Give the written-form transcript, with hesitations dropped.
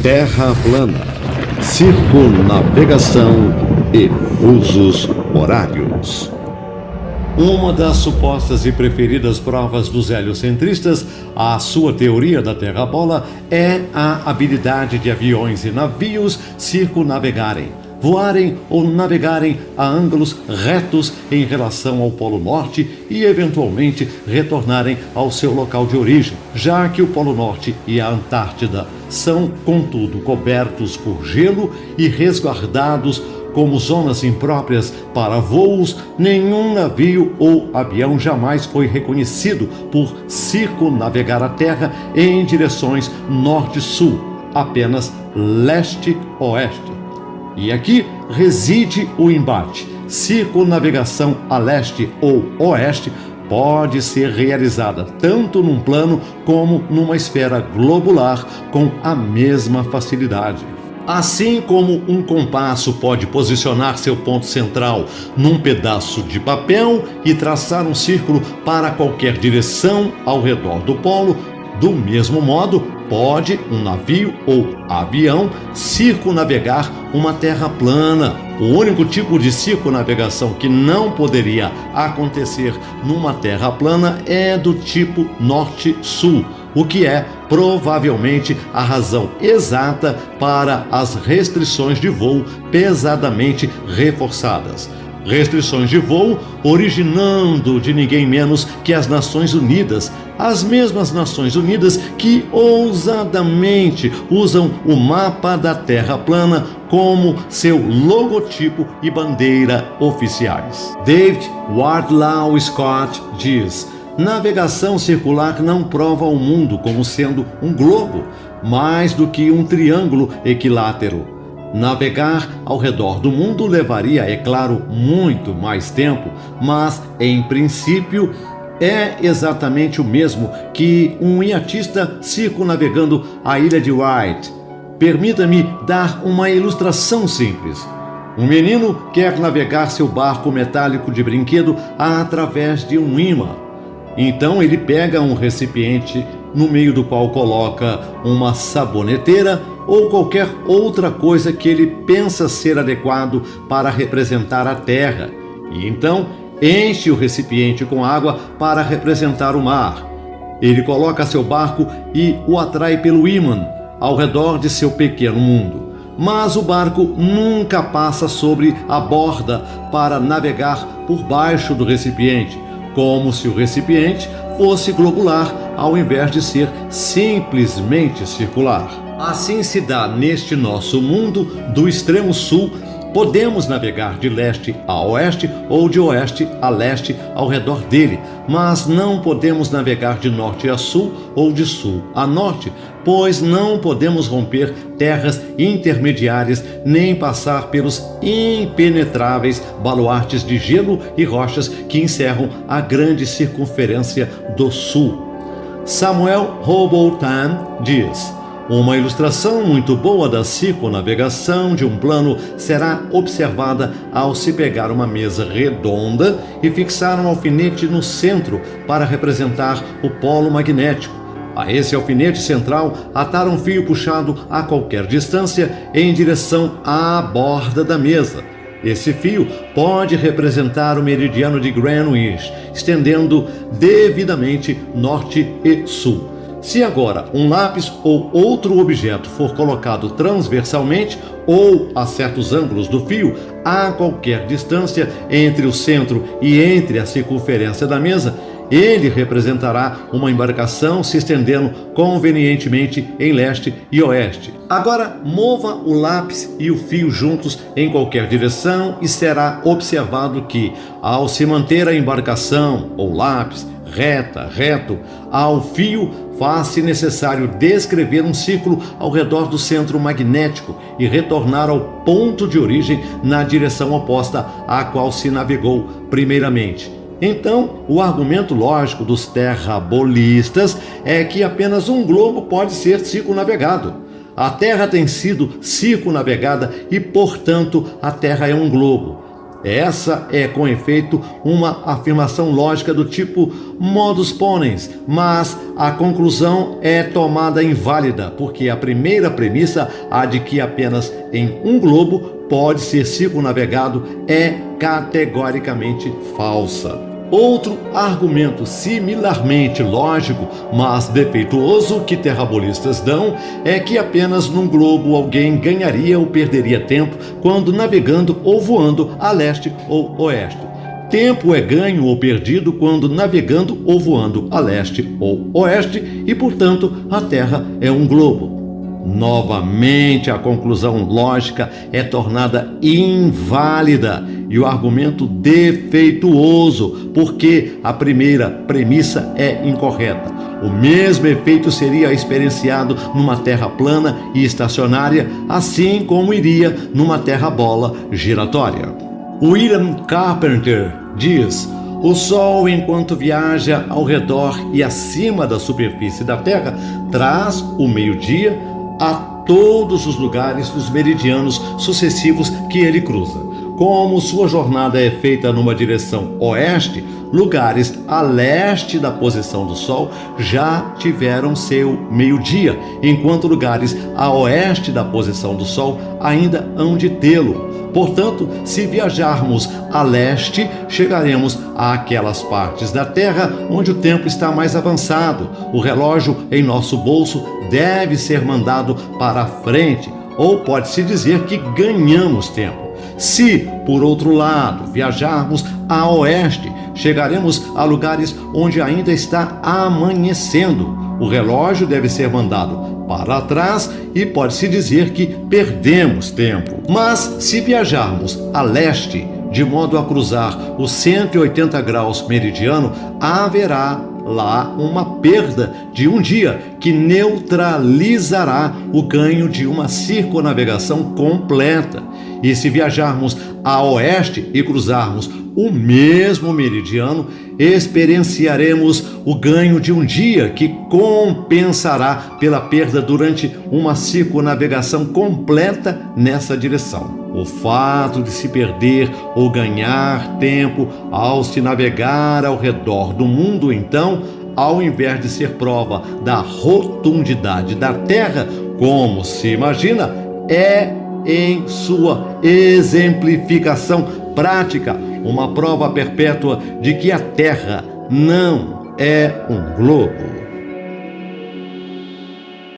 terra plana, circunnavegação e fusos horários. Uma das supostas e preferidas provas dos heliocentristas à sua teoria da Terra bola é a habilidade de aviões e navios circunnavegarem, voarem ou navegarem a ângulos retos em relação ao Polo Norte e, eventualmente, retornarem ao seu local de origem, já que o Polo Norte e a Antártida são, contudo, cobertos por gelo e resguardados como zonas impróprias para voos. Nenhum navio ou avião jamais foi reconhecido por circunnavegar a Terra em direções norte-sul, apenas leste-oeste. E aqui reside o embate. Circunnavegação a leste ou oeste pode ser realizada tanto num plano como numa esfera globular com a mesma facilidade. Assim como um compasso pode posicionar seu ponto central num pedaço de papel e traçar um círculo para qualquer direção ao redor do polo, do mesmo modo, pode um navio ou avião circunnavegar uma terra plana. O único tipo de circunnavegação que não poderia acontecer numa terra plana é do tipo norte-sul, o que é provavelmente a razão exata para as restrições de voo pesadamente reforçadas. Restrições de voo originando de ninguém menos que as Nações Unidas, as mesmas Nações Unidas que ousadamente usam o mapa da Terra plana como seu logotipo e bandeira oficiais. David Wardlaw Scott diz: navegação circular não prova o mundo como sendo um globo, mais do que um triângulo equilátero. Navegar ao redor do mundo levaria, é claro, muito mais tempo, mas, em princípio, é exatamente o mesmo que um iatista circunnavegando a ilha de Wight. Permita-me dar uma ilustração simples. Um menino quer navegar seu barco metálico de brinquedo através de um ímã. Então ele pega um recipiente no meio do qual coloca uma saboneteira ou qualquer outra coisa que ele pensa ser adequado para representar a terra, e então enche o recipiente com água para representar o mar. Ele coloca seu barco e o atrai pelo ímã ao redor de seu pequeno mundo. Mas o barco nunca passa sobre a borda para navegar por baixo do recipiente, como se o recipiente fosse globular ao invés de ser simplesmente circular. Assim se dá neste nosso mundo do extremo sul. Podemos navegar de leste a oeste ou de oeste a leste ao redor dele, mas não podemos navegar de norte a sul ou de sul a norte, pois não podemos romper terras intermediárias nem passar pelos impenetráveis baluartes de gelo e rochas que encerram a grande circunferência do sul. Samuel Rowbotham diz: uma ilustração muito boa da circunnavegação de um plano será observada ao se pegar uma mesa redonda e fixar um alfinete no centro para representar o polo magnético. A esse alfinete central atar um fio puxado a qualquer distância em direção à borda da mesa. Esse fio pode representar o meridiano de Greenwich, estendendo devidamente norte e sul. Se agora um lápis ou outro objeto for colocado transversalmente ou a certos ângulos do fio, a qualquer distância entre o centro e entre a circunferência da mesa, ele representará uma embarcação se estendendo convenientemente em leste e oeste. Agora mova o lápis e o fio juntos em qualquer direção e será observado que, ao se manter a embarcação ou lápis reto ao fio, faz-se necessário descrever um círculo ao redor do centro magnético e retornar ao ponto de origem na direção oposta à qual se navegou primeiramente. Então, o argumento lógico dos terrabolistas é que apenas um globo pode ser circunnavegado. A Terra tem sido circunnavegada e, portanto, a Terra é um globo. Essa é, com efeito, uma afirmação lógica do tipo modus ponens, mas a conclusão é tomada inválida, porque a primeira premissa, a de que apenas em um globo pode ser circunnavegado, é categoricamente falsa. Outro argumento similarmente lógico, mas defeituoso, que terrabolistas dão é que apenas num globo alguém ganharia ou perderia tempo quando navegando ou voando a leste ou oeste. Tempo é ganho ou perdido quando navegando ou voando a leste ou oeste e, portanto, a Terra é um globo. Novamente, a conclusão lógica é tornada inválida e o argumento defeituoso, porque a primeira premissa é incorreta. O mesmo efeito seria experienciado numa terra plana e estacionária, assim como iria numa terra bola giratória. William Carpenter diz: o Sol, enquanto viaja ao redor e acima da superfície da Terra, traz o meio-dia a todos os lugares dos meridianos sucessivos que ele cruza. Como sua jornada é feita numa direção oeste, lugares a leste da posição do Sol já tiveram seu meio-dia, enquanto lugares a oeste da posição do Sol ainda hão de tê-lo. Portanto, se viajarmos a leste, chegaremos àquelas partes da Terra onde o tempo está mais avançado. O relógio em nosso bolso deve ser mandado para frente, ou pode-se dizer que ganhamos tempo. Se, por outro lado, viajarmos a oeste, chegaremos a lugares onde ainda está amanhecendo. O relógio deve ser mandado para trás e pode-se dizer que perdemos tempo. Mas, se viajarmos a leste, de modo a cruzar os 180 graus meridiano, haverá lá uma perda de um dia que neutralizará o ganho de uma circunnavegação completa. E se viajarmos a oeste e cruzarmos o mesmo meridiano, experienciaremos o ganho de um dia que compensará pela perda durante uma circunnavegação completa nessa direção. O fato de se perder ou ganhar tempo ao se navegar ao redor do mundo, então, ao invés de ser prova da rotundidade da Terra, como se imagina, é, em sua exemplificação prática, uma prova perpétua de que a Terra não é um globo.